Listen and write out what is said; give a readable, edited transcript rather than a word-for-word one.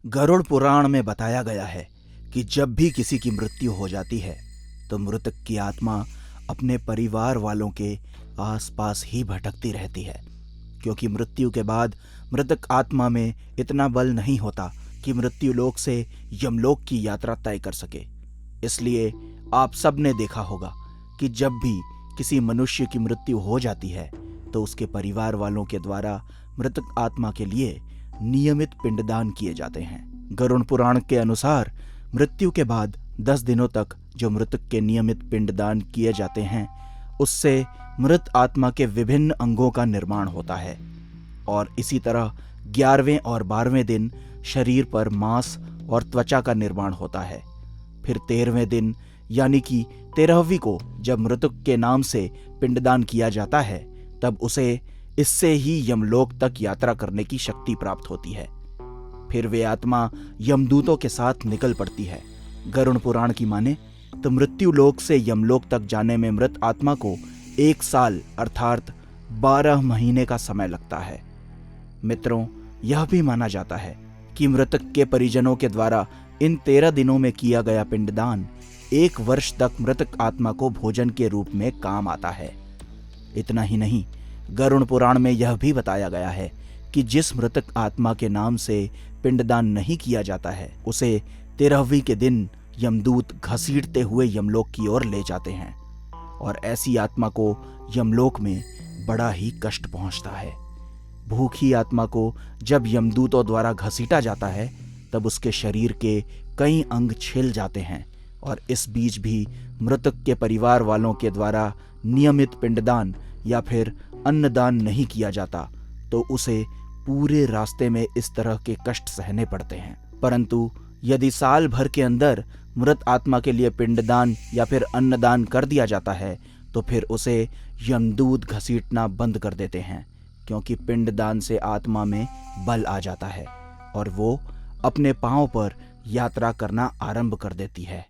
गरुड़ पुराण में बताया गया है कि जब भी किसी की मृत्यु हो जाती है तो मृतक की आत्मा अपने परिवार वालों के आसपास ही भटकती रहती है, क्योंकि मृत्यु के बाद मृतक आत्मा में इतना बल नहीं होता कि मृत्यु लोक से यमलोक की यात्रा तय कर सके। इसलिए आप सब ने देखा होगा कि जब भी किसी मनुष्य की मृत्यु हो जाती है तो उसके परिवार वालों के द्वारा मृतक आत्मा के लिए नियमित पिंडदान किए जाते हैं। गरुड़ पुराण के अनुसार मृत्यु के बाद 10 दिनों तक जो मृतक के नियमित पिंडदान किए जाते हैं उससे मृत आत्मा के विभिन्न अंगों का निर्माण होता है और इसी तरह 11वें और 12वें दिन शरीर पर मांस और त्वचा का निर्माण होता है। फिर 13वें दिन यानी कि 13वीं को जब मृतक के नाम से पिंडदान किया जाता है तब उसे इससे ही यमलोक तक यात्रा करने की शक्ति प्राप्त होती है। फिर वे आत्मा यमदूतों के साथ निकल पड़ती है। गरुड़ पुराण की माने तो मृत्यु लोक से यमलोक तक जाने में मृत आत्मा को 1 साल अर्थात 12 महीने का समय लगता है। मित्रों, यह भी माना जाता है कि मृतक के परिजनों के द्वारा इन 13 दिनों में किया गया पिंडदान 1 वर्ष तक मृतक आत्मा को भोजन के रूप में काम आता है। इतना ही नहीं, गरुड़ पुराण में यह भी बताया गया है कि जिस मृतक आत्मा के नाम से पिंडदान नहीं किया जाता है उसे 13वीं के दिन यमदूत घसीटते हुए यमलोक की ओर ले जाते हैं और ऐसी आत्मा को यमलोक में बड़ा ही कष्ट पहुंचता है। भूखी आत्मा को जब यमदूतों द्वारा घसीटा जाता है तब उसके शरीर के कई अंग छिल जाते हैं और इस बीच भी मृतक के परिवार वालों के द्वारा नियमित पिंडदान या फिर अन्नदान नहीं किया जाता तो उसे पूरे रास्ते में इस तरह के कष्ट सहने पड़ते हैं। परंतु यदि साल भर के अंदर मृत आत्मा के लिए पिंडदान या फिर अन्नदान कर दिया जाता है तो फिर उसे यमदूत घसीटना बंद कर देते हैं, क्योंकि पिंडदान से आत्मा में बल आ जाता है और वो अपने पांव पर यात्रा करना आरंभ कर देती है।